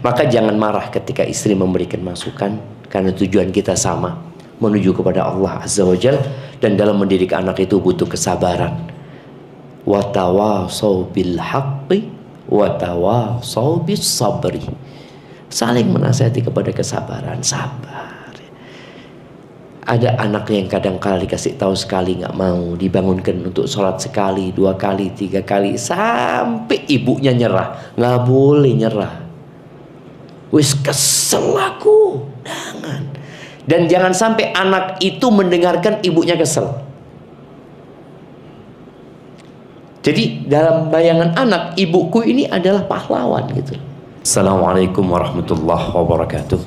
Maka jangan marah ketika istri memberikan masukan, karena tujuan kita sama, menuju kepada Allah Azza wa Jalla. Dan dalam mendidik anak itu butuh kesabaran. Wa tawasau bil haqqi wa tawasau bis sabri. Saling menasihati kepada kesabaran, sabar. Ada anak yang kadang kala dikasih tahu sekali nggak mau, dibangunkan untuk sholat sekali, 2 kali, 3 kali, sampai ibunya nyerah. Nggak boleh nyerah. Wis kesel aku, jangan. Dan jangan sampai anak itu mendengarkan ibunya kesel. Jadi dalam bayangan anak, ibuku ini adalah pahlawan gitu. Assalamualaikum warahmatullahi wabarakatuh.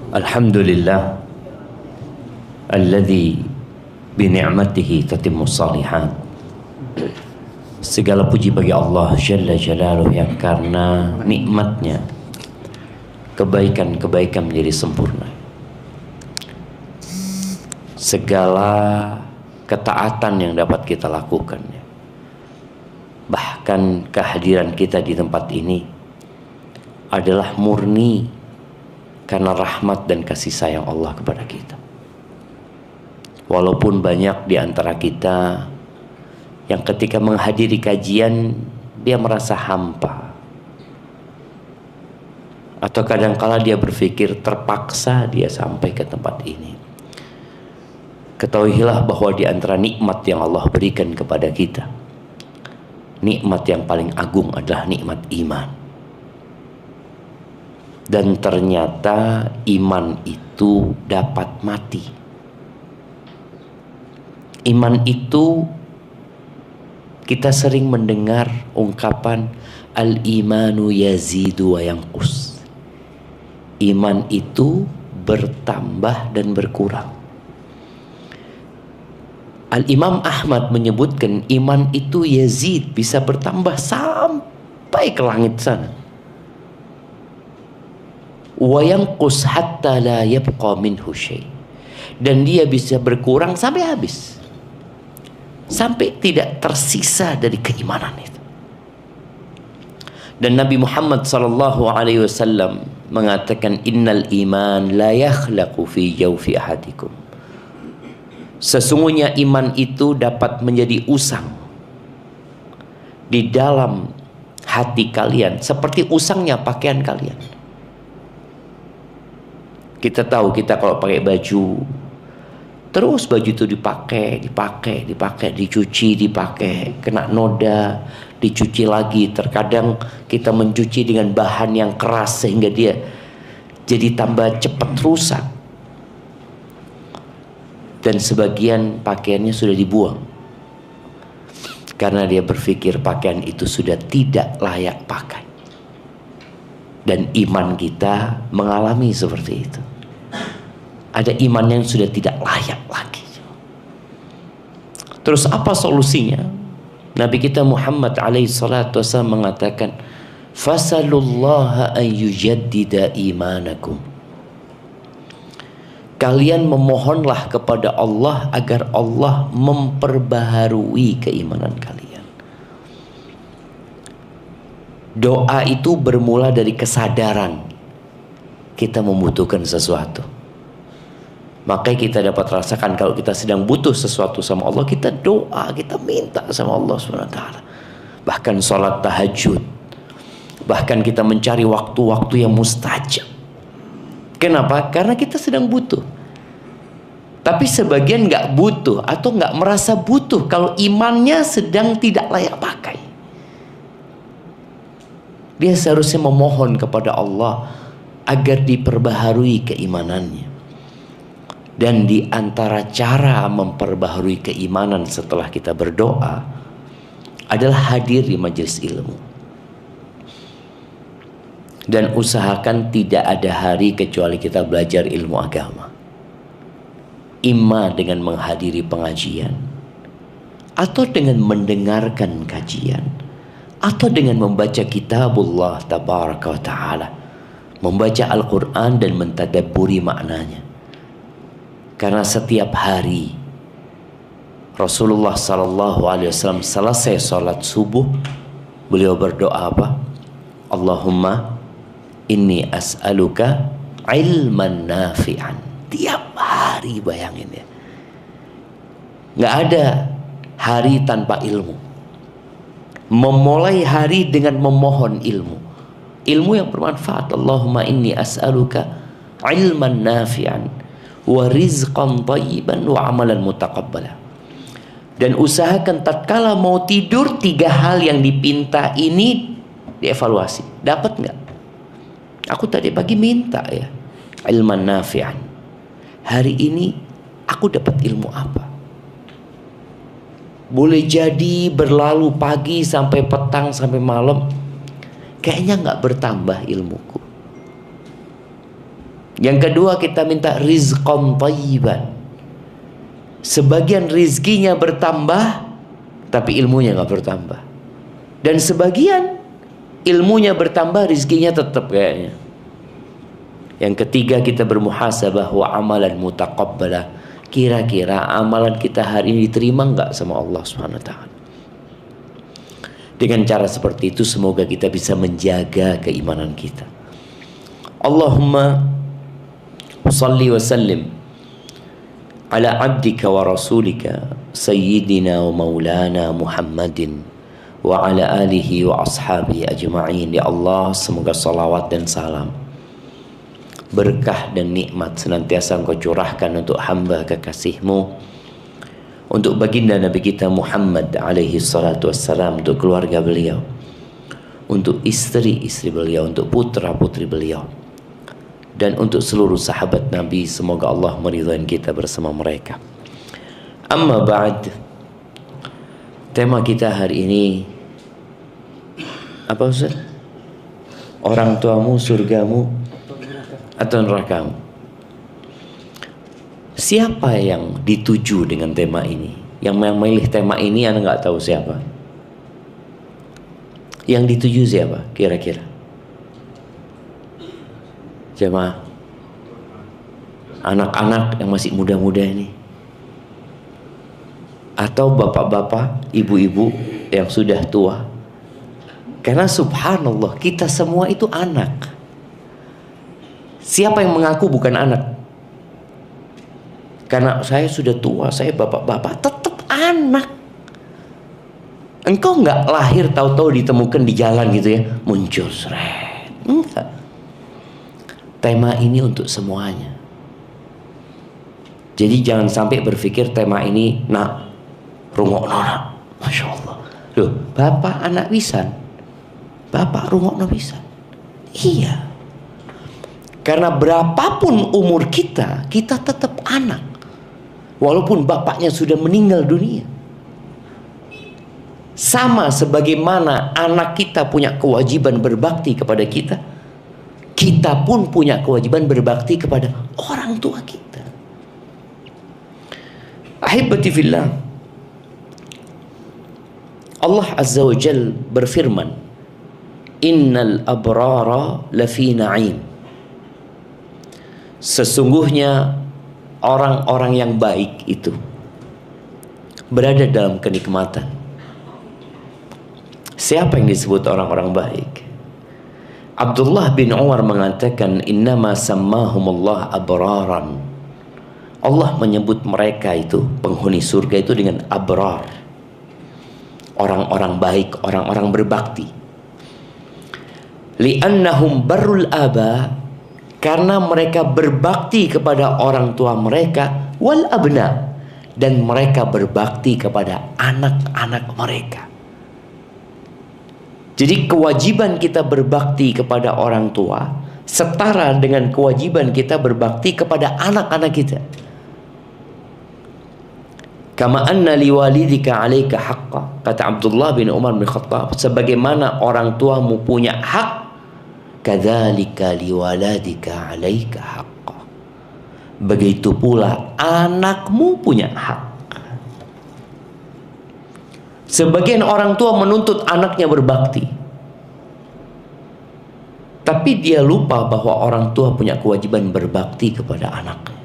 Alhamdulillah alladzi bi ni'matihi tatimmus shalihat. Segala puji bagi Allah Jalla Jalaluhu yang karena nikmatnya kebaikan-kebaikan menjadi sempurna. Segala ketaatan yang dapat kita lakukan, bahkan kehadiran kita di tempat ini adalah murni karena rahmat dan kasih sayang Allah kepada kita. Walaupun banyak di antara kita yang ketika menghadiri kajian dia merasa hampa, atau kadangkala dia berpikir terpaksa dia sampai ke tempat ini. Ketahuilah bahwa di antara nikmat yang Allah berikan kepada kita, nikmat yang paling agung adalah nikmat iman. Dan ternyata iman itu dapat mati. Iman itu, kita sering mendengar ungkapan al-imanu yazidu wa yanqus. Iman itu bertambah dan berkurang. Al-Imam Ahmad menyebutkan iman itu yazid, bisa bertambah sampai ke langit sana. Wa yanqus hatta la yabqa minhu syai'. Dan dia bisa berkurang sampai habis, sampai tidak tersisa dari keimanan itu. Dan Nabi Muhammad sallallahu alaihi wasallam mengatakan innal iman la yakhlaqu fi jawfi ahadikum. Sesungguhnya iman itu dapat menjadi usang di dalam hati kalian seperti usangnya pakaian kalian. Kita tahu, kita kalau pakai baju, terus baju itu dipakai, dicuci, dipakai, kena noda, dicuci lagi. Terkadang kita mencuci dengan bahan yang keras sehingga dia jadi tambah cepat rusak. Dan sebagian pakaiannya sudah dibuang karena dia berpikir pakaian itu sudah tidak layak pakai. Dan iman kita mengalami seperti itu. Ada iman yang sudah tidak layak lagi. Terus apa solusinya? Nabi kita Muhammad alaihi salatu wasallam mengatakan, fasalullaha an yujaddida imanakum. Kalian memohonlah kepada Allah agar Allah memperbaharui keimanan kalian. Doa itu bermula dari kesadaran kita membutuhkan sesuatu. Maka kita dapat rasakan kalau kita sedang butuh sesuatu sama Allah, kita doa, kita minta sama Allah SWT. Bahkan sholat tahajud, bahkan kita mencari waktu-waktu yang mustajab. Kenapa? Karena kita sedang butuh. Tapi sebagian nggak butuh atau nggak merasa butuh kalau imannya sedang tidak layak pakai. Dia seharusnya memohon kepada Allah agar diperbaharui keimanannya. Dan di antara cara memperbaharui keimanan setelah kita berdoa adalah hadir di majelis ilmu. Dan usahakan tidak ada hari kecuali kita belajar ilmu agama. Imma dengan menghadiri pengajian, atau dengan mendengarkan kajian, atau dengan membaca kitabullah tabaraka wa ta'ala, membaca Al-Quran dan mentadabburi maknanya. Karena setiap hari Rasulullah SAW selesai sholat subuh, Beliau berdoa apa? Allahumma inni as'aluka ilman nafi'an. Tiap hari, bayangin ya. Nggak ada hari tanpa ilmu. Memulai hari dengan memohon ilmu. Ilmu yang bermanfaat. Allahumma inni as'aluka ilman nafi'an wa rizqan thayyiban wa amalan mutaqabbala. Dan usahakan tatkala mau tidur, 3 hal yang dipinta ini dievaluasi. Dapat nggak? Aku tadi pagi minta ya, ilman nafi'an. Hari ini aku dapat ilmu apa? Boleh jadi berlalu pagi sampai petang sampai malam, kayaknya nggak bertambah ilmuku. Yang kedua, kita minta rizqan thayyiban. Sebagian rizkinya bertambah, tapi ilmunya nggak bertambah. Dan sebagian ilmunya bertambah, rizkinya tetap kayaknya. Yang ketiga, kita bermuhasabah wa amalan mutaqabbalah. Kira-kira amalan kita hari ini diterima nggak sama Allah Subhanahu wa ta'ala? Dengan cara seperti itu, semoga kita bisa menjaga keimanan kita. Allahumma salli wa sallim ala abdika wa rasulika sayyidina wa maulana Muhammadin wa ala alihi wa ashabihi ajma'in. Ya Allah, semoga salawat dan salam, berkah dan nikmat senantiasa Engkau curahkan untuk hamba kekasih-Mu, untuk baginda Nabi kita Muhammad alaihi salatu wassalam, untuk keluarga beliau, untuk istri-istri beliau, untuk putra-putri beliau, dan untuk seluruh sahabat Nabi. Semoga Allah meridhai kita bersama mereka. Amma ba'd. Tema kita hari ini apa Ustaz? Orang tuamu surgamu atau nerakamu? Siapa yang dituju dengan tema ini? Yang memilih tema ini Anda nggak tahu siapa. Yang dituju siapa kira-kira? Jemaah, anak-anak yang masih muda-muda ini, atau bapak-bapak, ibu-ibu yang sudah tua? Karena subhanallah, kita semua itu anak. Siapa yang mengaku bukan anak? Karena saya sudah tua, saya bapak-bapak, tetap anak. Engkau nggak lahir tahu-tahu ditemukan di jalan gitu ya, muncul seret. Enggak. Tema ini untuk semuanya. Jadi jangan sampai berpikir tema ini nak rungokno nak, masya Allah. Loh, bapak anak wisan, bapak rungokno wisan. Iya. Karena berapapun umur kita, kita tetap anak. Walaupun bapaknya sudah meninggal dunia. Sama sebagaimana anak kita punya kewajiban berbakti kepada kita, kita pun punya kewajiban berbakti kepada orang tua kita. Ahibati fillah, Allah Azza wa Jal berfirman, Innal abrara lafi na'im. Sesungguhnya orang-orang yang baik itu berada dalam kenikmatan. Siapa yang disebut orang-orang baik? Abdullah bin Umar mengatakan, innama sammahumullah abraran. Allah menyebut mereka itu, penghuni surga itu, dengan abrar. Orang-orang baik, orang-orang berbakti. Li'annahum barrul aba, karena mereka berbakti kepada orang tua mereka, wal abna, dan mereka berbakti kepada anak-anak mereka. Jadi kewajiban kita berbakti kepada orang tua setara dengan kewajiban kita berbakti kepada anak-anak kita. Kama anna liwalidika 'alaika haqqa, kata Abdullah bin Umar bin Khattab, sebagaimana orang tuamu punya hak, kadzalika liwaladika 'alaika haqqa, begitu pula anakmu punya hak. Sebagian orang tua menuntut anaknya berbakti, tapi dia lupa bahwa orang tua punya kewajiban berbakti kepada anaknya.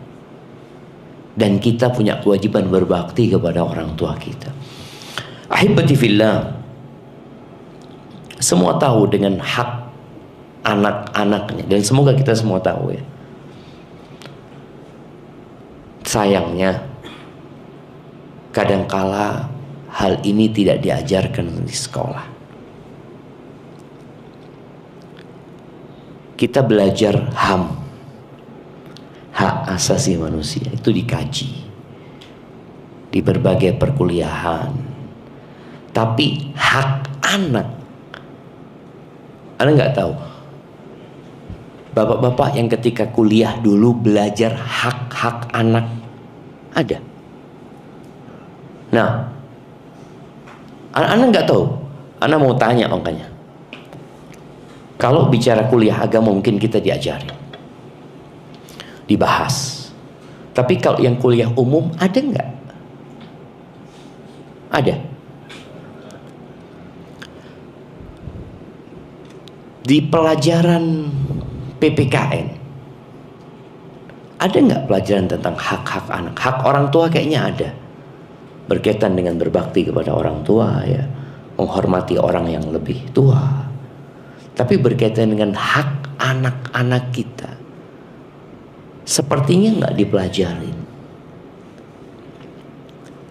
Dan kita punya kewajiban berbakti kepada orang tua kita. Ahibati fillah, semua tahu dengan hak anak-anaknya, dan semoga kita semua tahu ya. Sayangnya kadangkala hal ini tidak diajarkan di sekolah. Kita belajar HAM, hak asasi manusia, itu dikaji di berbagai perkuliahan. Tapi hak anak, Anda nggak tahu, bapak-bapak yang ketika kuliah dulu belajar hak-hak anak ada. Nah, Anda nggak tahu, Anda mau tanya makanya. Kalau bicara kuliah agama mungkin kita diajari, dibahas. Tapi kalau yang kuliah umum ada nggak? Ada. Di pelajaran PPKN ada nggak pelajaran tentang hak-hak anak? Hak orang tua kayaknya ada, berkaitan dengan berbakti kepada orang tua ya, menghormati orang yang lebih tua. Tapi berkaitan dengan hak anak-anak kita sepertinya nggak dipelajarin.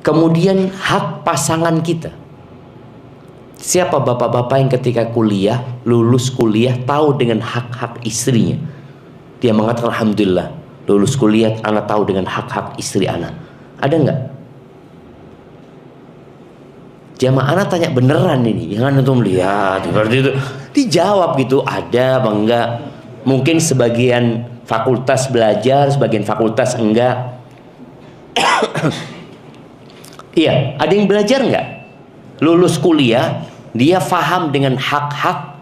Kemudian hak pasangan kita. Siapa bapak-bapak yang ketika kuliah, lulus kuliah, tahu dengan hak-hak istrinya? Dia mengatakan, alhamdulillah, lulus kuliah, anak tahu dengan hak-hak istri anak. Ada nggak? Jamaah anak tanya beneran ini, jangan antum lihat seperti itu. Dijawab gitu, ada apa enggak? Mungkin sebagian fakultas belajar, sebagian fakultas enggak. Iya, ada yang belajar enggak? Lulus kuliah, dia faham dengan hak-hak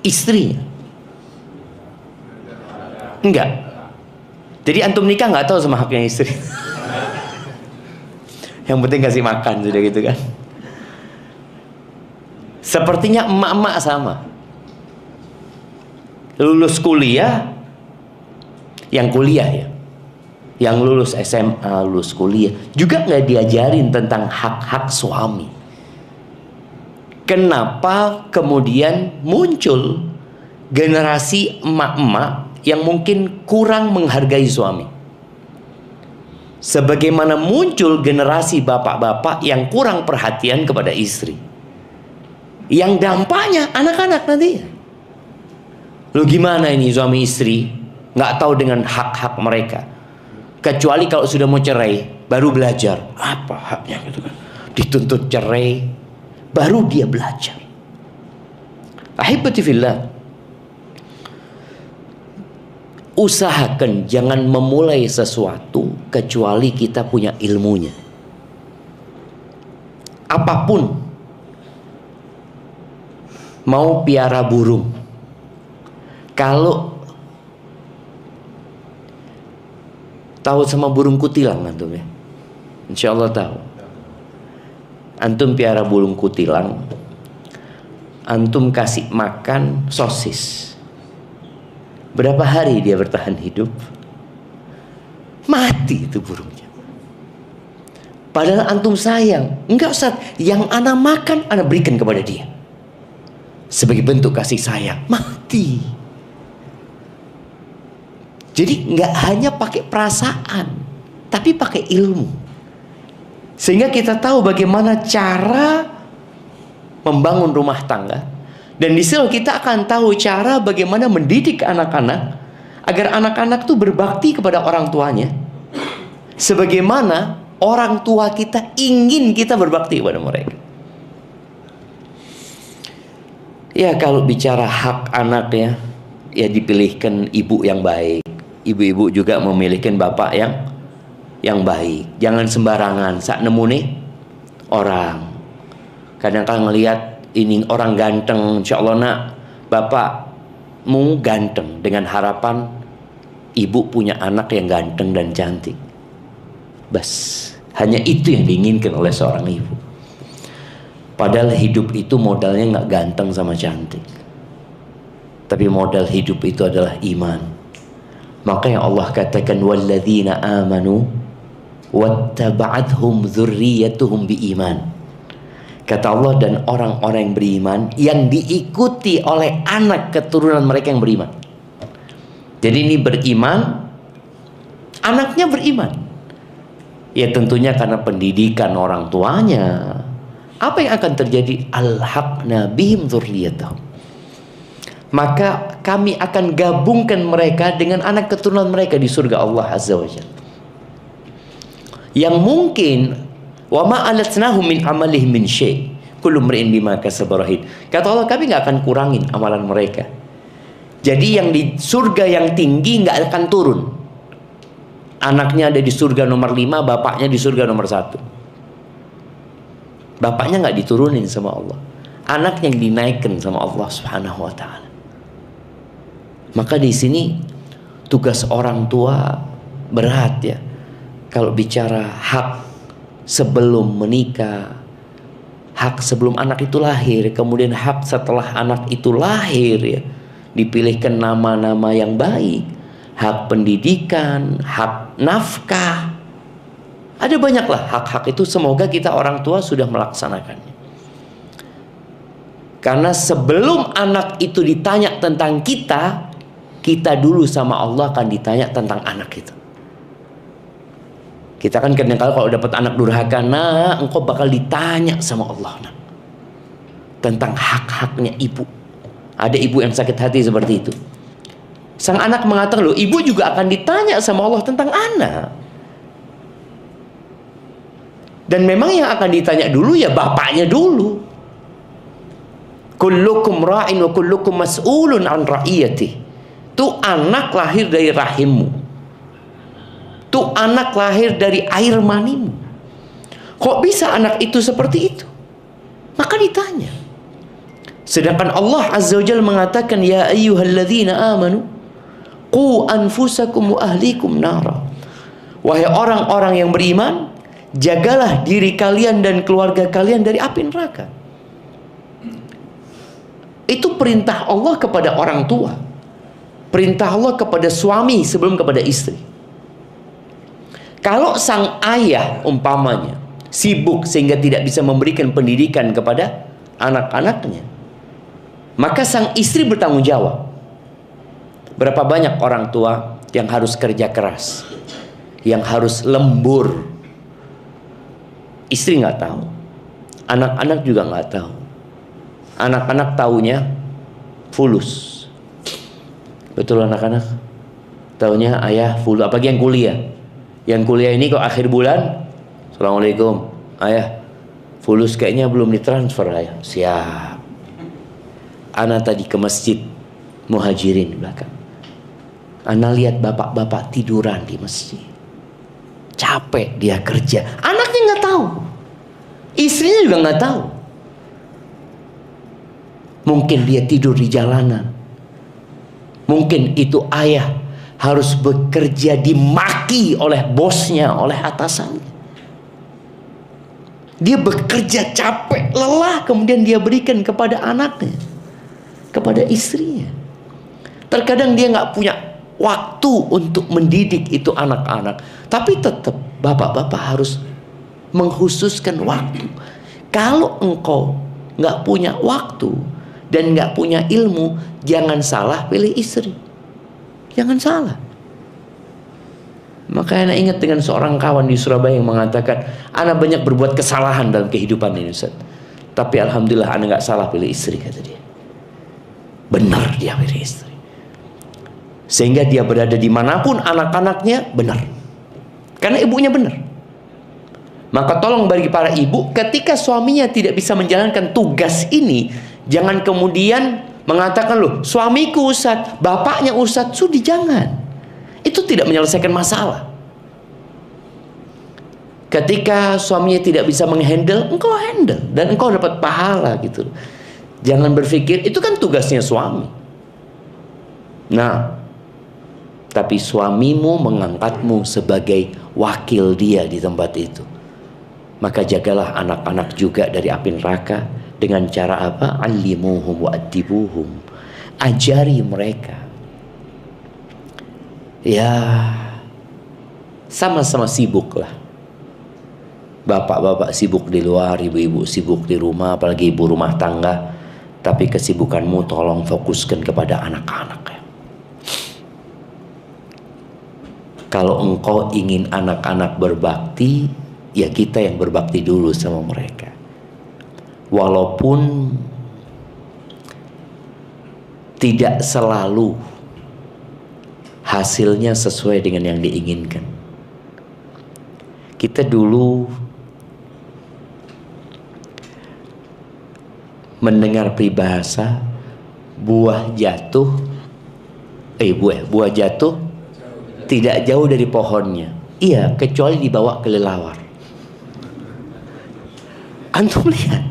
istrinya? Enggak. Jadi antum nikah nggak tahu sama haknya istri. Yang penting kasih makan sudah gitu kan. Sepertinya emak-emak sama. Lulus kuliah, yang kuliah ya, yang lulus SMA, lulus kuliah, juga nggak diajarin tentang hak-hak suami. Kenapa kemudian muncul generasi emak-emak yang mungkin kurang menghargai suami? Sebagaimana muncul generasi bapak-bapak yang kurang perhatian kepada istri. Yang dampaknya anak-anak nanti. Lu gimana ini suami istri nggak tahu dengan hak-hak mereka? Kecuali kalau sudah mau cerai, baru belajar apa haknya gitu kan. Dituntut cerai, baru dia belajar. Ahibati fillah, usahakan jangan memulai sesuatu kecuali kita punya ilmunya. Apapun. Mau piara burung, kalau tahu sama burung kutilang antum ya, insya Allah tahu. Antum piara burung kutilang, antum kasih makan sosis, berapa hari dia bertahan hidup? Mati itu burungnya. Padahal antum sayang. Enggak Ustaz, yang ana makan ana berikan kepada dia sebagai bentuk kasih sayang. Mati. Jadi nggak hanya pakai perasaan, tapi pakai ilmu. Sehingga kita tahu bagaimana cara membangun rumah tangga. Dan di situ kita akan tahu cara bagaimana mendidik anak-anak agar anak-anak itu berbakti kepada orang tuanya. Sebagaimana orang tua kita ingin kita berbakti kepada mereka. Ya kalau bicara hak anak ya dipilihkan ibu yang baik. Ibu-ibu juga memilihkan bapak yang baik. Jangan sembarangan saat nemu nih orang. Kadang-kadang ngelihat ini orang ganteng, insya Allah nak bapakmu ganteng, dengan harapan ibu punya anak yang ganteng dan cantik. Bas, hanya itu yang diinginkan oleh seorang ibu. Padahal hidup itu modalnya nggak ganteng sama cantik, tapi modal hidup itu adalah iman. Makanya Allah katakan walladzina amanu wattaba'athum dzurriyyatuhum biiman. Kata Allah, dan orang-orang yang beriman yang diikuti oleh anak keturunan mereka yang beriman. Jadi ini beriman, anaknya beriman. Ya tentunya karena pendidikan orang tuanya. Apa yang akan terjadi? Alhaqna bihim dzurriyyatahum. Maka kami akan gabungkan mereka dengan anak keturunan mereka di surga Allah Azza wa Jalla. Yang mungkin wa ma alatnahum min amalihim min syai', kullu mri'in bima kasaba rahin. Kata Allah, kami nggak akan kurangin amalan mereka. Jadi yang di surga yang tinggi nggak akan turun. Anaknya ada di surga nomor 5, bapaknya di surga nomor 1. Bapaknya nggak diturunin sama Allah, anaknya yang dinaikkan sama Allah Subhanahu wa taala. Maka di sini tugas orang tua berat ya. Kalau bicara hak sebelum menikah, hak sebelum anak itu lahir, kemudian hak setelah anak itu lahir ya, dipilihkan nama-nama yang baik, hak pendidikan, hak nafkah. Ada banyaklah hak-hak itu, semoga kita orang tua sudah melaksanakannya. Karena sebelum anak itu ditanya tentang kita, kita dulu sama Allah akan ditanya tentang anak itu. Kita kan kadang-kadang kalau dapat anak durhaka, nah engkau bakal ditanya sama Allah, nah, tentang hak-haknya ibu. Ada ibu yang sakit hati seperti itu. Sang anak mengatakan, loh, ibu juga akan ditanya sama Allah tentang anak. Dan memang yang akan ditanya dulu ya bapaknya dulu. Kullukum ra'in wa kullukum mas'ulun an ra'iyati. Tuh anak lahir dari rahimmu. Tuh anak lahir dari air manimu. Kok bisa anak itu seperti itu? Maka ditanya. Sedangkan Allah Azza wa Jalla mengatakan, ya ayyuhalladzina amanu qu anfusakum wa ahlikum nara. Wahai orang-orang yang beriman, jagalah diri kalian dan keluarga kalian dari api neraka. Itu perintah Allah kepada orang tua. Perintah Allah kepada suami sebelum kepada istri. Kalau sang ayah umpamanya sibuk sehingga tidak bisa memberikan pendidikan kepada anak-anaknya, maka sang istri bertanggung jawab. Berapa banyak orang tua yang harus kerja keras, yang harus lembur. Istri nggak tahu, anak-anak juga nggak tahu. Anak-anak taunya fulus. Betul anak-anak? Taunya ayah fulus, apalagi yang kuliah. Yang kuliah ini kok akhir bulan, assalamualaikum ayah, fulus kayaknya belum ditransfer ayah. Siap. Ana tadi ke masjid Muhajirin di belakang. Ana lihat bapak-bapak tiduran di masjid. Capek dia kerja. Anaknya nggak tahu, istrinya juga nggak tahu. Mungkin dia tidur di jalanan. Mungkin itu ayah harus bekerja dimaki oleh bosnya, oleh atasannya. Dia bekerja capek, lelah, kemudian dia berikan kepada anaknya, kepada istrinya. Terkadang dia nggak punya waktu untuk mendidik itu anak-anak, tapi tetap bapak-bapak harus mengkhususkan waktu. Kalau engkau nggak punya waktu dan nggak punya ilmu, jangan salah pilih istri. Jangan salah. Maka anak ingat dengan seorang kawan di Surabaya yang mengatakan, anak banyak berbuat kesalahan dalam kehidupan ini Ustaz, tapi alhamdulillah anak nggak salah pilih istri, kata dia. Benar dia pilih istri, sehingga dia berada dimanapun anak-anaknya benar, karena ibunya benar. Maka tolong bagi para ibu, ketika suaminya tidak bisa menjalankan tugas ini, jangan kemudian mengatakan, loh suamiku Ustaz, bapaknya Ustaz. Sudah, jangan. Itu tidak menyelesaikan masalah. Ketika suaminya tidak bisa menghandle, engkau handle dan engkau dapat pahala gitu. Jangan berpikir itu kan tugasnya suami. Nah, tapi suamimu mengangkatmu sebagai wakil dia di tempat itu. Maka jagalah anak-anak juga dari api neraka. Dengan cara apa? Allimuhum wa adibuhum. Ajari mereka. Ya, sama-sama sibuk lah. Bapak-bapak sibuk di luar, ibu-ibu sibuk di rumah, apalagi ibu rumah tangga. Tapi kesibukanmu tolong fokuskan kepada anak-anak ya. Kalau engkau ingin anak-anak berbakti, ya kita yang berbakti dulu sama mereka. Walaupun tidak selalu hasilnya sesuai dengan yang diinginkan. Kita dulu mendengar peribahasa buah jatuh tidak jauh dari pohonnya. Iya, kecuali dibawa kelelawar. Antum lihat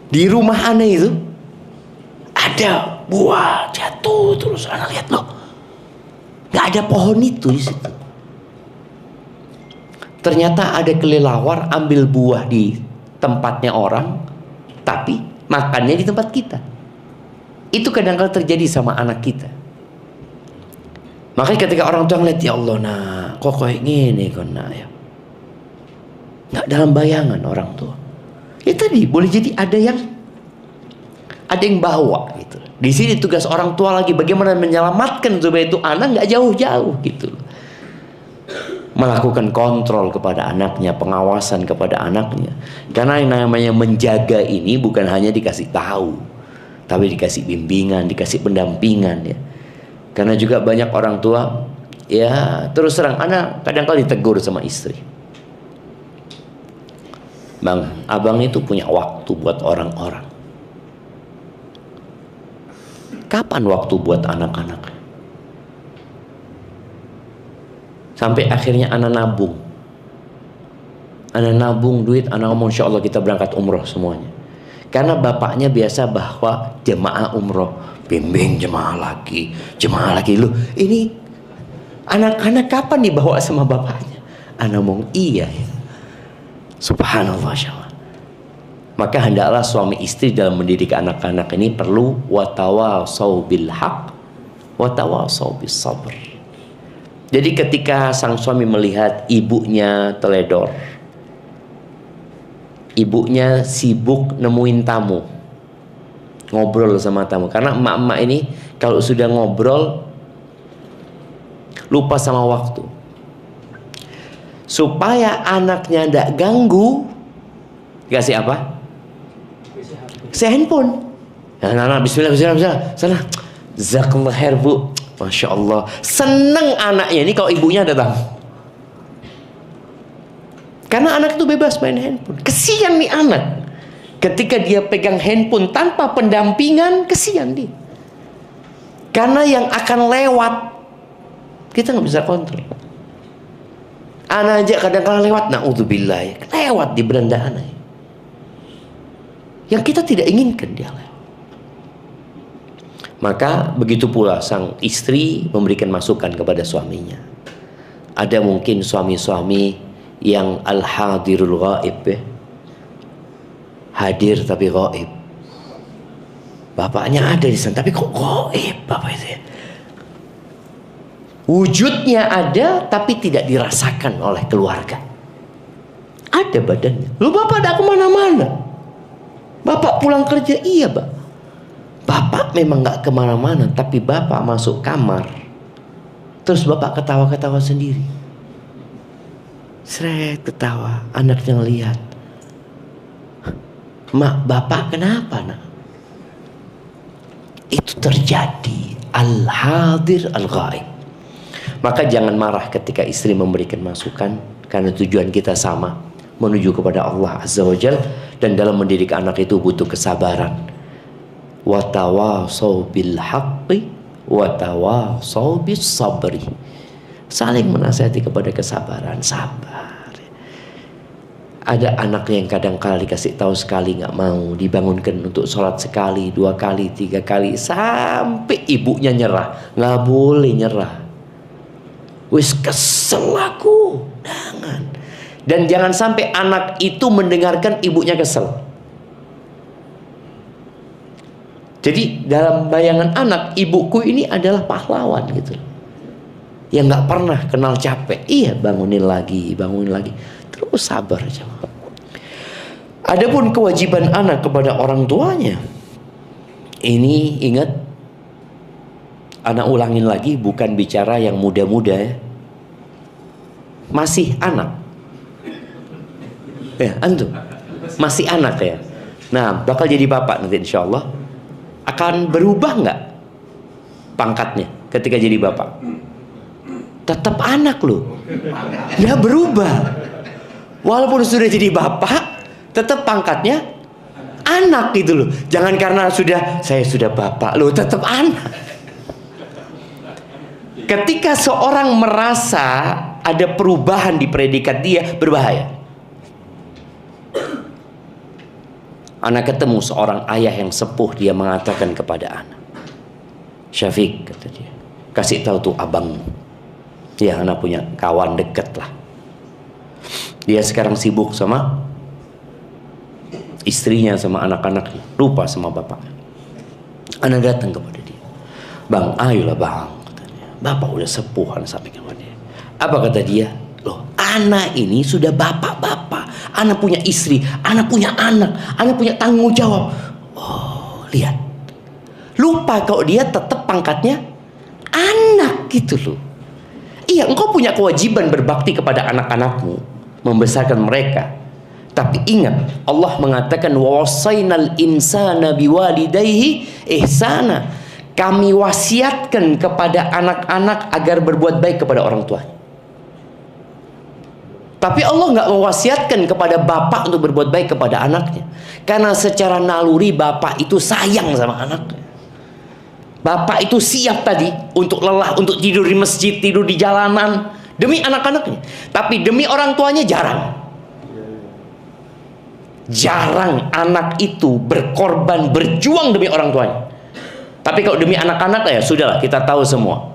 di rumah ana itu ada buah jatuh terus, ana lihat loh, nggak ada pohon itu di situ. Ternyata ada kelelawar ambil buah di tempatnya orang, tapi makannya di tempat kita. Itu kadang-kadang terjadi sama anak kita. Makanya ketika orang tua ngeliat, ya Allah nak, kok kayak gini kon nak ya, nggak dalam bayangan orang tua. Ya tadi boleh jadi ada yang bawa gitu. Di sini tugas orang tua lagi bagaimana menyelamatkan supaya itu anak nggak jauh-jauh gitu. Melakukan kontrol kepada anaknya, pengawasan kepada anaknya. Karena yang namanya menjaga ini bukan hanya dikasih tahu, tapi dikasih bimbingan, dikasih pendampingan ya. Karena juga banyak orang tua ya terus terang anak kadang-kadang ditegur sama istri. Bang, abang itu punya waktu buat orang-orang. Kapan waktu buat anak-anak? Sampai akhirnya anak nabung duit, anak ngomong insya Allah kita berangkat umroh semuanya. Karena bapaknya biasa bahwa jemaah umroh, bimbing jemaah lagi lu. Ini anak-anak kapan dibawa sama bapaknya? Anak ngomong iya ya. Subhanallah syallah. Maka hendaklah suami istri dalam mendidik anak-anak ini perlu watawasau bil haq, watawasau bis sabr. Jadi ketika sang suami melihat ibunya teledor, ibunya sibuk nemuin tamu, ngobrol sama tamu. Karena emak-emak ini kalau sudah ngobrol lupa sama waktu. Supaya anaknya tidak ganggu, kasih apa? Kasih handphone. Nah, bismillah. Sana. Jazakallah khair bu. Masya Allah. Seneng anaknya ini kalau ibunya datang. Karena anak itu bebas main handphone. Kesian nih anak. Ketika dia pegang handphone tanpa pendampingan, kesian dia. Karena yang akan lewat, kita nggak bisa kontrol. Anak aja kadang-kadang lewat, na'udzubillah, lewat di beranda anak. Yang kita tidak inginkan dia lewat. Maka begitu pula sang istri memberikan masukan kepada suaminya. Ada mungkin suami-suami yang al-hadirul ghaib ya. Hadir tapi ghaib. Bapaknya ada di sana tapi kok ghaib bapak itu ya. Wujudnya ada tapi tidak dirasakan oleh keluarga. Ada badannya. Lu bapak ada kemana-mana. Bapak pulang kerja iya pak. Bapak memang gak kemana-mana, tapi bapak masuk kamar, terus bapak ketawa-ketawa sendiri. Seret ketawa, anaknya ngelihat. Mak, bapak kenapa nak? Itu terjadi al-hadir al-ghaib. Maka jangan marah ketika istri memberikan masukan, karena tujuan kita sama, menuju kepada Allah Azza wa Jalla. Dan dalam mendidik anak itu butuh kesabaran. Watawasau bil haqqi watawasau bis sabri. Saling menasihati kepada kesabaran, sabar. Ada anak yang kadang-kala dikasih tahu sekali nggak mau, dibangunkan untuk sholat sekali, 2 kali, 3 kali, sampai ibunya nyerah. Nggak boleh nyerah. Wis kesel aku, jangan. Dan jangan sampai anak itu mendengarkan ibunya kesel. Jadi dalam bayangan anak, ibuku ini adalah pahlawan gitu. yang nggak pernah kenal capek. Iya, bangunin lagi, terus sabar aja. Adapun kewajiban anak kepada orang tuanya, ini ingat, anak ulangin lagi, bukan bicara yang muda-muda ya, masih anak ya, antum masih anak ya. Nah, bakal jadi bapak nanti insya Allah. Akan berubah nggak pangkatnya ketika jadi bapak? Tetap anak loh, nggak berubah. Walaupun sudah jadi bapak, tetap pangkatnya anak gitu loh. Jangan karena saya sudah bapak loh, tetap anak. Ketika seorang merasa ada perubahan di predikat dia, berbahaya. Anak ketemu seorang ayah yang sepuh, dia mengatakan kepada anak, Syafiq, kata dia, kasih tahu tuh abangmu. Ya, anak punya kawan deket lah. Dia sekarang sibuk sama istrinya, sama anak-anaknya, lupa sama bapaknya. Anak datang kepada dia, bang, ayolah bang, kata dia. Bapak udah sepuh, anak sampaikan kepada dia. Apa kata dia? Loh, anak ini sudah bapak-bapak, anak punya istri, anak punya anak punya tanggung jawab. Oh, lihat, lupa kalau dia tetap pangkatnya anak gitu loh. Iya, engkau punya kewajiban berbakti kepada anak-anakmu, membesarkan mereka. Tapi ingat, Allah mengatakan wasainal insana biwalidayhi ihsana. Kami wasiatkan kepada anak-anak agar berbuat baik kepada orang tua. Tapi Allah nggak mewasiatkan kepada bapak untuk berbuat baik kepada anaknya, karena secara naluri bapak itu sayang sama anaknya. Bapak itu siap tadi untuk lelah, untuk tidur di masjid, tidur di jalanan demi anak-anaknya. Tapi demi orang tuanya jarang. Jarang anak itu berkorban, berjuang demi orang tuanya. Tapi kalau demi anak-anak ya sudahlah, kita tahu semua.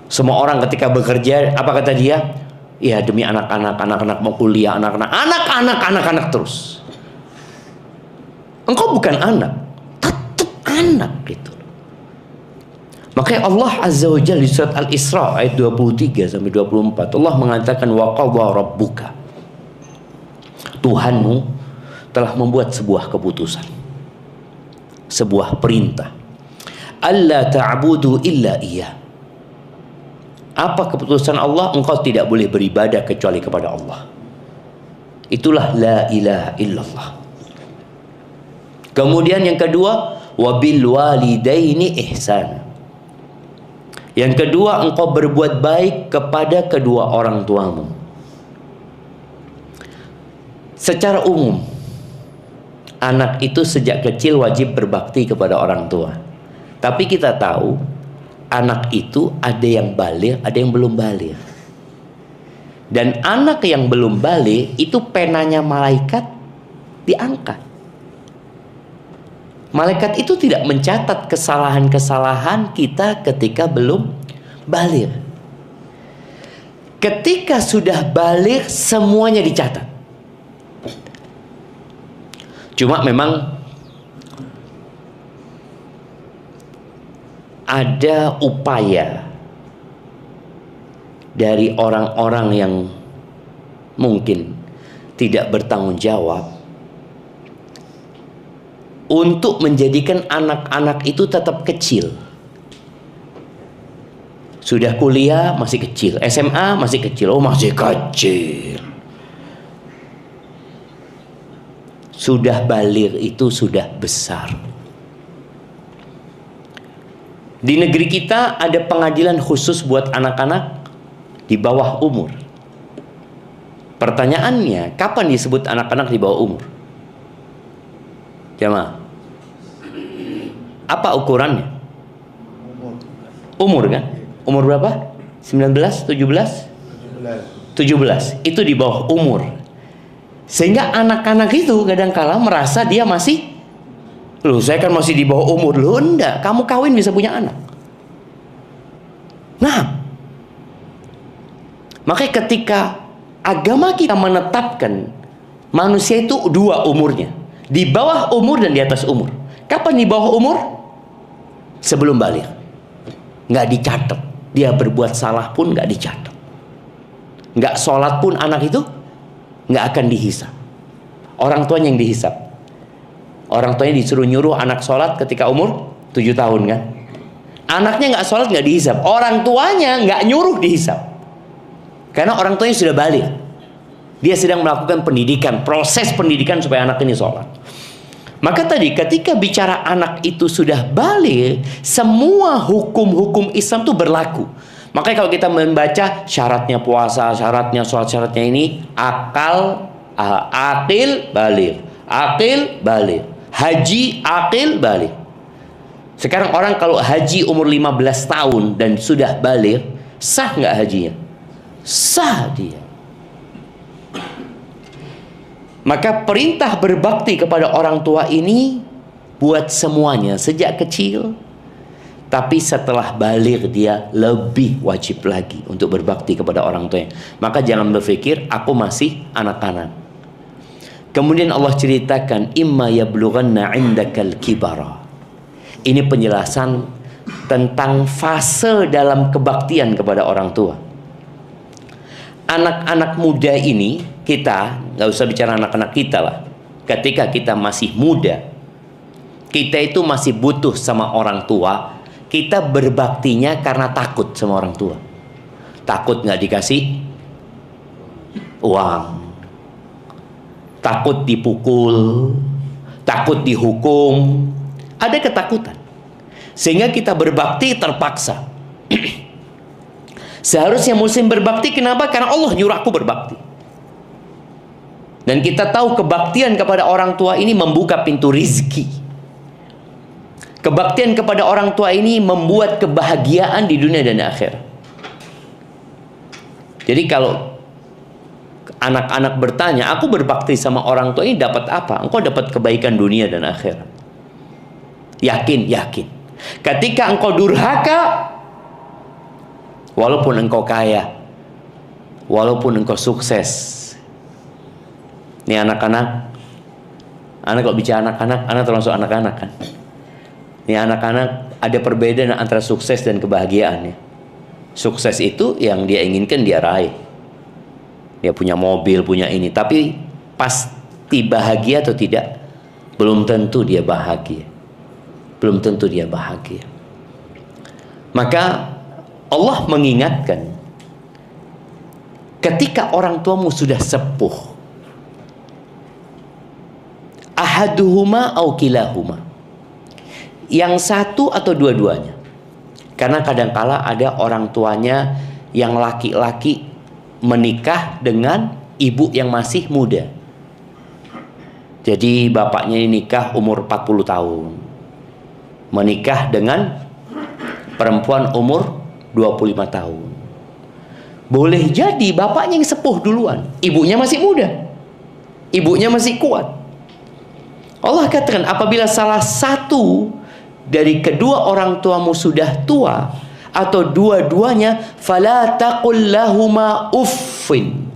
Semua orang ketika bekerja, apa kata dia? Ya, demi anak-anak mau kuliah, anak-anak terus. Engkau bukan anak, tetap anak gitu. Makanya Allah Azza wa Jalla di surat Al-Isra ayat 23 sampai 24, Allah mengatakan wa qadha rabbuka. Tuhanmu telah membuat sebuah keputusan, sebuah perintah. Alla ta'budu illa iya. Apa keputusan Allah? Engkau tidak boleh beribadah kecuali kepada Allah. Itulah la ilaha illallah. Kemudian yang kedua, wabil walidaini ihsan. Yang kedua, engkau berbuat baik kepada kedua orang tuamu. Secara umum, anak itu sejak kecil wajib berbakti kepada orang tua. Tapi kita tahu, anak itu ada yang baligh, ada yang belum baligh. Dan anak yang belum baligh itu penanya malaikat diangkat. Malaikat itu tidak mencatat kesalahan-kesalahan kita ketika belum baligh. Ketika sudah baligh, semuanya dicatat. Cuma memang ada upaya dari orang-orang yang mungkin tidak bertanggung jawab untuk menjadikan anak-anak itu tetap kecil. Sudah kuliah masih kecil, SMA masih kecil, oh masih kecil. Sudah baligh itu sudah besar. Di negeri kita ada pengadilan khusus buat anak-anak di bawah umur. Pertanyaannya, kapan disebut anak-anak di bawah umur? Jamaah, apa ukurannya? Umur kan? Umur berapa? 19, 17? 17. Itu di bawah umur. Sehingga anak-anak itu kadang-kala merasa dia masih, loh saya kan masih di bawah umur. Loh enggak, kamu kawin bisa punya anak. Nah, makanya ketika agama kita menetapkan manusia itu dua umurnya, di bawah umur dan di atas umur. Kapan di bawah umur? Sebelum baligh. Nggak dicatat. Dia berbuat salah pun nggak dicatat. Nggak sholat pun anak itu nggak akan dihisap. Orang tuanya yang dihisap. Orang tuanya disuruh nyuruh anak sholat ketika umur 7 tahun kan. Anaknya nggak sholat nggak dihisap. Orang tuanya nggak nyuruh dihisap. Karena orang tuanya sudah balik. Dia sedang melakukan pendidikan, proses pendidikan supaya anak ini sholat. Maka tadi ketika bicara anak itu sudah balik, semua hukum-hukum Islam itu berlaku. Makanya kalau kita membaca syaratnya puasa, syaratnya sholat, syaratnya ini akil balik, akil balik, haji akil balik. Sekarang orang kalau haji umur 15 tahun dan sudah balik, sah nggak hajinya? Sah dia. Maka perintah berbakti kepada orang tua ini buat semuanya sejak kecil. Tapi setelah balik dia lebih wajib lagi untuk berbakti kepada orang tuanya. Maka jangan berpikir aku masih anak-anak. Kemudian Allah ceritakan imma yablughanna 'indakal kibara. Ini penjelasan tentang fase dalam kebaktian kepada orang tua. Anak-anak muda ini, kita nggak usah bicara anak-anak kita lah. Ketika kita masih muda, kita itu masih butuh sama orang tua. Kita berbaktinya karena takut sama orang tua. Takut nggak dikasih uang, takut dipukul, takut dihukum. Ada ketakutan. Sehingga kita berbakti terpaksa. Seharusnya muslim berbakti, kenapa? Karena Allah nyuruh aku berbakti. Dan kita tahu kebaktian kepada orang tua ini membuka pintu rizki. Kebaktian kepada orang tua ini membuat kebahagiaan di dunia dan akhirat. Jadi kalau anak-anak bertanya, aku berbakti sama orang tua ini dapat apa? Engkau dapat kebaikan dunia dan akhirat. Yakin, yakin. Ketika engkau durhaka, walaupun engkau kaya, walaupun engkau sukses. Ini anak-anak, anak kalau bicara anak-anak, anak termasuk anak-anak kan. Ini anak-anak ada perbedaan antara sukses dan kebahagiaan ya. Sukses itu yang dia inginkan dia raih. Dia punya mobil, punya ini. Tapi pasti bahagia atau tidak? Belum tentu dia bahagia. Belum tentu dia bahagia. Maka Allah mengingatkan, ketika orang tuamu sudah sepuh, ahaduhuma au kilahuma, yang satu atau dua-duanya. Karena kadangkala ada orang tuanya yang laki-laki menikah dengan ibu yang masih muda. Jadi bapaknya ini nikah umur 40 tahun, menikah dengan perempuan umur 25 tahun. Boleh jadi bapaknya yang sepuh duluan, ibunya masih muda, ibunya masih kuat. Allah katakan apabila salah satu dari kedua orang tuamu sudah tua atau dua-duanya, fala taqul lahuma uffin,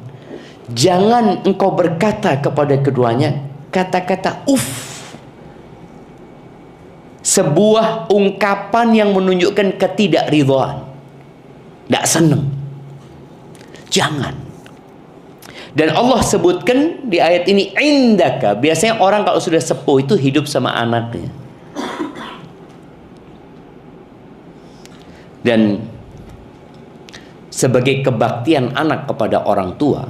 jangan engkau berkata kepada keduanya kata-kata uff, sebuah ungkapan yang menunjukkan ketidakridhaan, tidak senang. Jangan. Dan Allah sebutkan di ayat ini indaka. Biasanya orang kalau sudah sepuh itu hidup sama anaknya. Dan sebagai kebaktian anak kepada orang tua,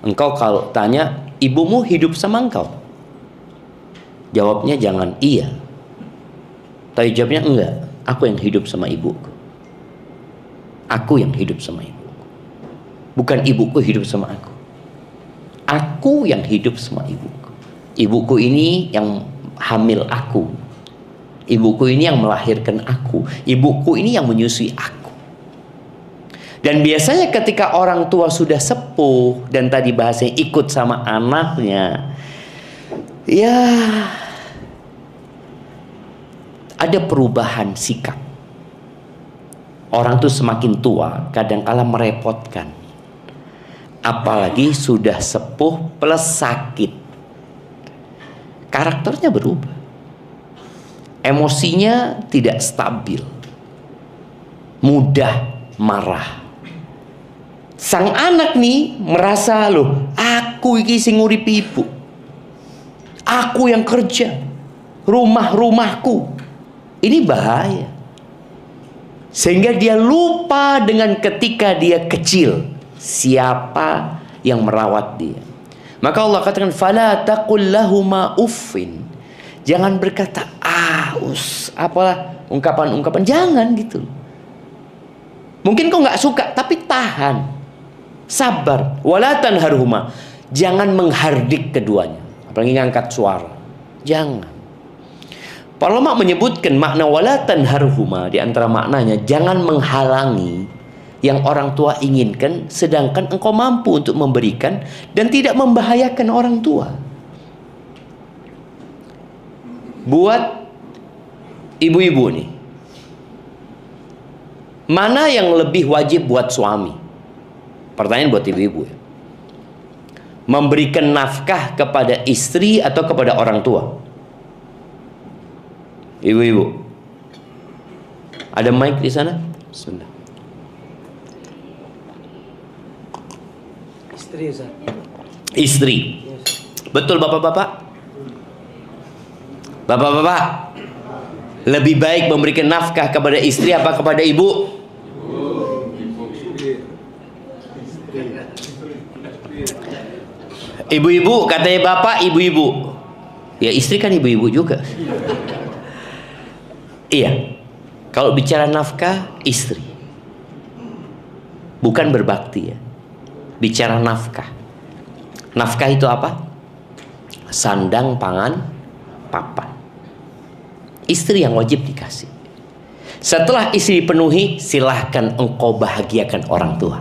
engkau kalau tanya, ibumu hidup sama engkau? Jawabnya jangan iya. Tapi jawabnya enggak. Aku yang hidup sama ibuku. Aku yang hidup sama ibuku. Bukan ibuku hidup sama aku. Aku yang hidup sama ibuku. Ibuku ini yang hamil aku. Ibuku ini yang melahirkan aku. Ibuku ini yang menyusui aku. Dan biasanya ketika orang tua sudah sepuh, dan tadi bahasanya ikut sama anaknya, ya ada perubahan sikap. Orang tuh semakin tua kadangkala merepotkan. Apalagi sudah sepuh plus sakit. Karakternya berubah. Emosinya tidak stabil. mudah marah. Sang anak nih merasa, loh, aku iki sing nguripi ibu, aku yang kerja, rumahku. Ini bahaya. Sehingga dia lupa dengan ketika dia kecil siapa yang merawat dia. Maka Allah katakan, fala taqul lahuma uffin. Jangan berkata apalah ungkapan-ungkapan, jangan gitu. Mungkin kau nggak suka, tapi tahan, sabar. Wala tanharhuma. Jangan menghardik keduanya, apalagi ngangkat suara. Jangan. Para ulama menyebutkan makna wala tanharhuma, di antara maknanya jangan menghalangi yang orang tua inginkan sedangkan engkau mampu untuk memberikan dan tidak membahayakan orang tua. Buat ibu-ibu nih, mana yang lebih wajib buat suami? Pertanyaan buat ibu-ibu ya. Memberikan nafkah kepada istri atau kepada orang tua? Ibu-ibu, ada mic di sana? Sudah. Istri, Ustaz. Istri. Yes. Betul bapak-bapak? Bapak-bapak, lebih baik memberikan nafkah kepada istri apa kepada ibu? Ibu-ibu, katanya bapak ibu-ibu. Ya istri kan ibu-ibu juga. Iya, kalau bicara nafkah, istri. Bukan berbakti ya. Bicara nafkah. Nafkah itu apa? Sandang, pangan, papan. Istri yang wajib dikasih. Setelah istri penuhi, silahkan engkau bahagiakan orang tua.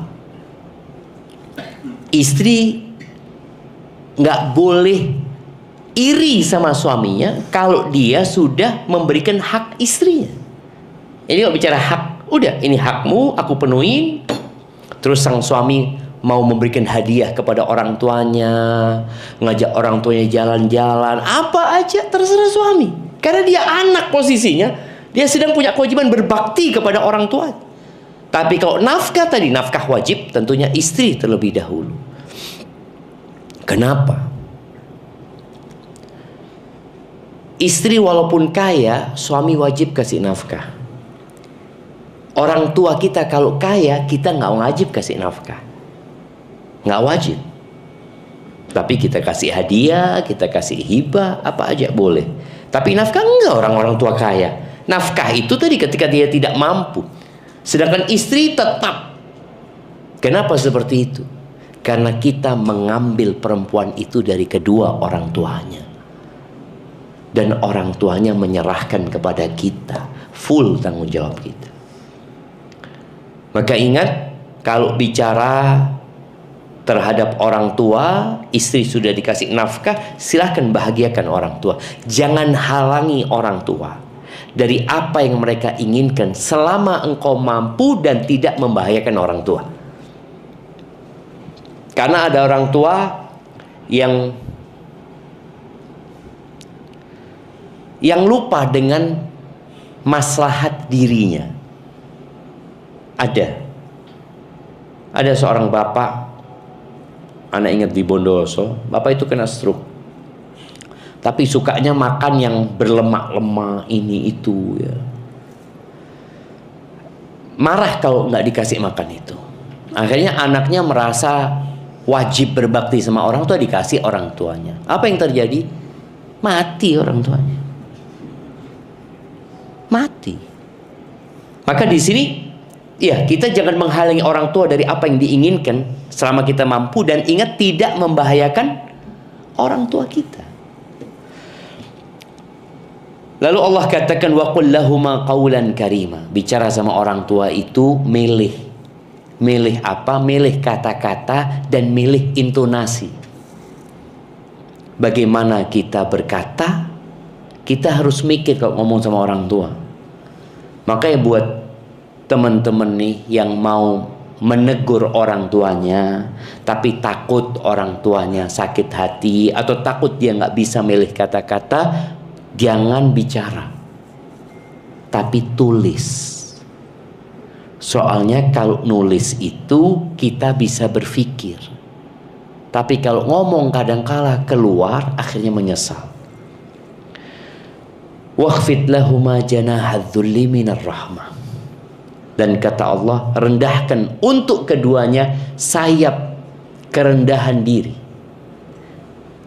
Istri nggak boleh iri sama suaminya kalau dia sudah memberikan hak istrinya. Ini kalau bicara hak, udah ini hakmu, aku penuhin. Terus sang suami mau memberikan hadiah kepada orang tuanya, ngajak orang tuanya jalan-jalan, apa aja terserah suami. Karena dia anak posisinya, dia sedang punya kewajiban berbakti kepada orang tua. Tapi kalau nafkah tadi, nafkah wajib, tentunya istri terlebih dahulu. Kenapa? Istri walaupun kaya, suami wajib kasih nafkah. Orang tua kita kalau kaya, kita nggak wajib kasih nafkah, nggak wajib. Tapi kita kasih hadiah, kita kasih hibah, apa aja boleh. Tapi nafkah enggak, orang-orang tua kaya. Nafkah itu tadi ketika dia tidak mampu. Sedangkan istri tetap. Kenapa seperti itu? Karena kita mengambil perempuan itu dari kedua orang tuanya. Dan orang tuanya menyerahkan kepada kita full tanggung jawab kita. Maka ingat, kalau bicara terhadap orang tua, istri sudah dikasih nafkah, silahkan bahagiakan orang tua. Jangan halangi orang tua dari apa yang mereka inginkan selama engkau mampu dan tidak membahayakan orang tua. Karena ada orang tua yang lupa dengan maslahat dirinya. Ada seorang bapak, anak ingat di Bondowoso, bapak itu kena stroke. Tapi sukanya makan yang berlemak-lemak ini itu ya. Marah kalau nggak dikasih makan itu. Akhirnya anaknya merasa wajib berbakti sama orang tua, dikasih orang tuanya. Apa yang terjadi? Mati orang tuanya. Mati. Maka di sini ya, kita jangan menghalangi orang tua dari apa yang diinginkan selama kita mampu, dan ingat tidak membahayakan orang tua kita. Lalu Allah katakan wa qul lahuma qawlan karima. Bicara sama orang tua itu milih. Milih apa? Milih kata-kata dan milih intonasi. Bagaimana kita berkata, kita harus mikir kalau ngomong sama orang tua. Makanya buat teman-teman nih yang mau menegur orang tuanya tapi takut orang tuanya sakit hati atau takut dia nggak bisa milih kata-kata, jangan bicara, tapi tulis. Soalnya kalau nulis itu kita bisa berpikir, tapi kalau ngomong kadangkala keluar akhirnya menyesal. Wakhfid lahuma janahadzulli minar rahmah. Dan kata Allah, rendahkan untuk keduanya sayap kerendahan diri.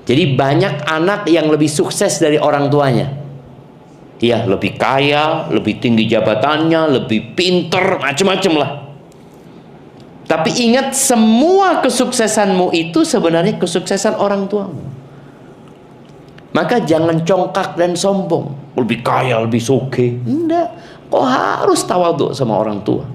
Jadi banyak anak yang lebih sukses dari orang tuanya. Dia lebih kaya, lebih tinggi jabatannya, lebih pinter, macam-macam lah. Tapi ingat, semua kesuksesanmu itu sebenarnya kesuksesan orang tuamu. Maka jangan congkak dan sombong. Lebih kaya, lebih soge. Enggak. Kau harus tawadhu sama orang tua.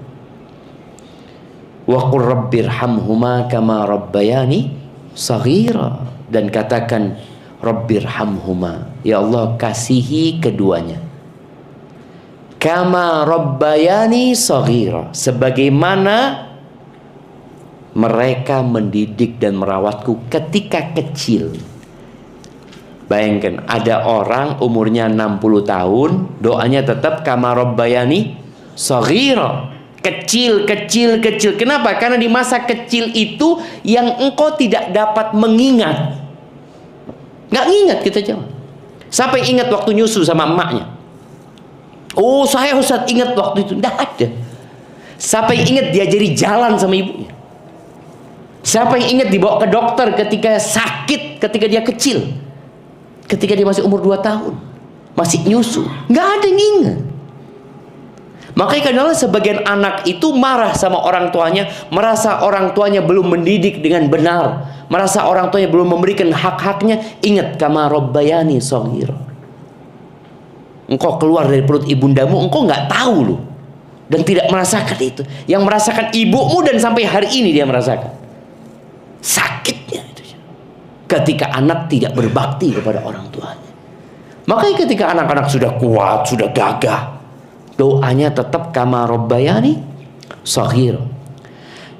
Wa qur rabbirhamhuma kama rabbayani shaghira. Dan katakan rabbirhamhuma, ya Allah kasihi keduanya. Kama rabbayani shaghira, sebagaimana mereka mendidik dan merawatku ketika kecil. Bayangkan, ada orang umurnya 60 tahun, doanya tetap kama rabbayani shaghira. Kecil. Kenapa? Karena di masa kecil itu yang engkau tidak dapat mengingat. Nggak ingat kita jangan. Siapa yang ingat waktu nyusu sama emaknya? Oh, saya Ustaz ingat waktu itu. Nggak ada. Siapa yang ingat diajari jalan sama ibunya? Siapa yang ingat dibawa ke dokter ketika sakit, ketika dia kecil? Ketika dia masih umur 2 tahun, masih nyusu, nggak ada yang ingat. Makanya kadang-kadang sebagian anak itu marah sama orang tuanya, merasa orang tuanya belum mendidik dengan benar, merasa orang tuanya belum memberikan hak-haknya. Ingat, kama rabbayani shaghira. Engkau keluar dari perut ibundamu, engkau nggak tahu loh, dan tidak merasakan itu. Yang merasakan ibumu, dan sampai hari ini dia merasakan sakitnya itu. Ketika anak tidak berbakti kepada orang tuanya. Makanya ketika anak-anak sudah kuat, sudah gagah, doanya tetap kama rabbayani shaghira.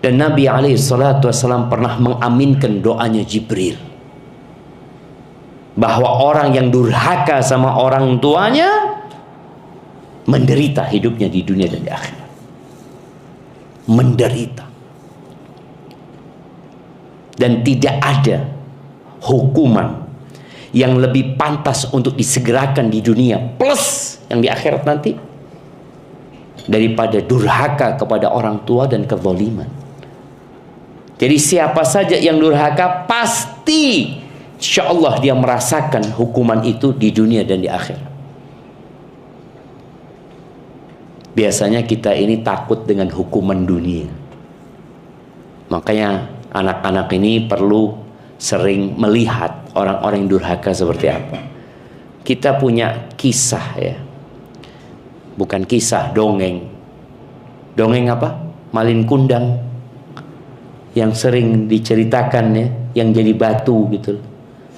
Dan Nabi SAW pernah mengaminkan doanya Jibril, bahwa orang yang durhaka sama orang tuanya menderita hidupnya di dunia dan di akhirat. Menderita. Dan tidak ada hukuman yang lebih pantas untuk disegerakan di dunia plus yang di akhirat nanti daripada durhaka kepada orang tua dan kezaliman. Jadi siapa saja yang durhaka pasti insya Allah dia merasakan hukuman itu di dunia dan di akhirat. Biasanya kita ini takut dengan hukuman dunia. Makanya anak-anak ini perlu sering melihat orang-orang yang durhaka seperti apa. Kita punya kisah ya. Bukan kisah, dongeng. Dongeng apa? Malin Kundang. Yang sering diceritakan ya, yang jadi batu gitu.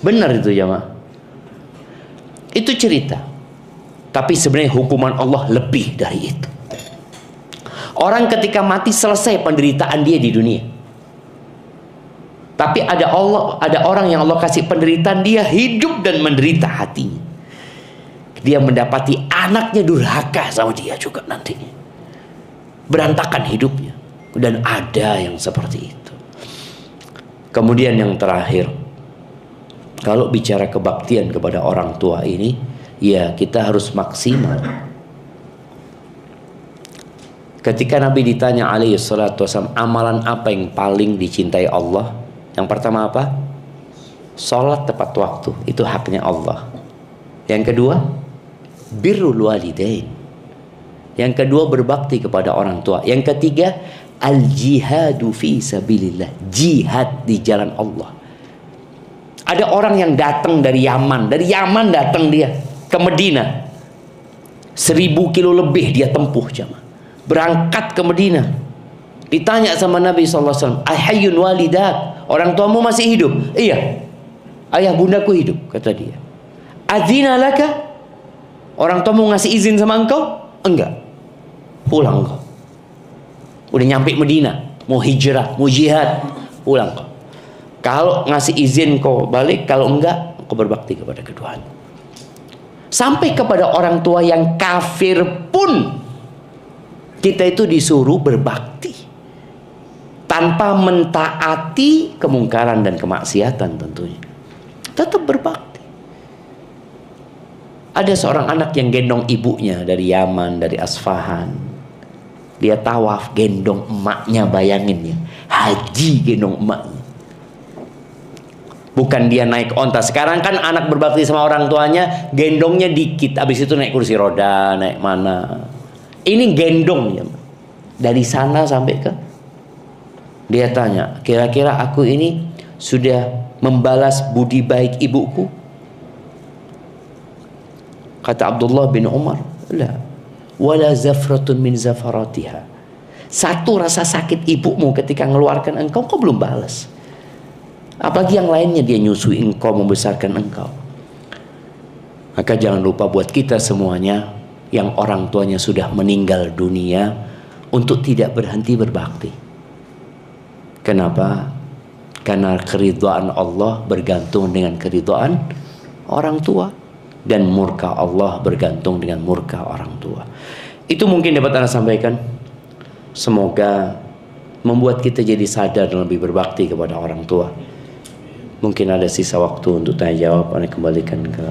Benar itu jamaah. Itu cerita. Tapi sebenarnya hukuman Allah lebih dari itu. Orang ketika mati selesai penderitaan dia di dunia. Tapi ada orang yang Allah kasih penderitaan, dia hidup dan menderita hatinya. Dia mendapati anaknya durhaka sama dia juga nantinya. Berantakan hidupnya. Dan ada yang seperti itu. Kemudian yang terakhir, kalau bicara kebaktian kepada orang tua ini, ya kita harus maksimal. Ketika Nabi ditanya alaihi salatu wasallam, amalan apa yang paling dicintai Allah? Yang pertama apa? Sholat tepat waktu, itu haknya Allah. Yang kedua, birrul walidain. Yang kedua, berbakti kepada orang tua. Yang ketiga, al-jihadu fi sabilillah, jihad di jalan Allah. Ada orang yang datang dari Yaman datang dia ke Medina. 1000 kilo lebih dia tempuh jamaah. Berangkat ke Medina. Ditanya sama Nabi SAW, ahayyun walidak, orang tuamu masih hidup? Iya, ayah bundaku hidup, kata dia. Adzina laka, orang tuamu ngasih izin sama engkau? Enggak. Pulang engkau. Udah nyampe Medina, mau hijrah, mau jihad, pulang engkau. Kalau ngasih izin kau balik, kalau enggak kau berbakti kepada keduanya. Sampai kepada orang tua yang kafir pun Kita itu disuruh berbakti tanpa mentaati kemungkaran dan kemaksiatan tentunya. Tetap berbakti. Ada seorang anak yang gendong ibunya dari Yaman, dari Asfahan. Dia tawaf gendong emaknya, bayangin ya. Haji gendong emaknya. Bukan dia naik onta. Sekarang kan anak berbakti sama orang tuanya, gendongnya dikit. Habis itu naik kursi roda, naik mana. Ini gendongnya. Dari sana sampai ke. Dia tanya, kira-kira aku ini sudah membalas budi baik ibuku? Kata Abdullah bin Umar, la. Wala zafratun min zafaratiha. Satu rasa sakit ibumu ketika mengeluarkan engkau, kau belum balas. Apalagi yang lainnya, dia nyusui engkau, membesarkan engkau. Maka jangan lupa buat kita semuanya yang orang tuanya sudah meninggal dunia, untuk tidak berhenti berbakti. Kenapa? Karena keridhaan Allah bergantung dengan keridhaan orang tua, dan murka Allah bergantung dengan murka orang tua. Itu mungkin dapat Anda sampaikan. Semoga membuat kita jadi sadar dan lebih berbakti kepada orang tua. Mungkin ada sisa waktu untuk tanya jawab, Anda kembalikan ke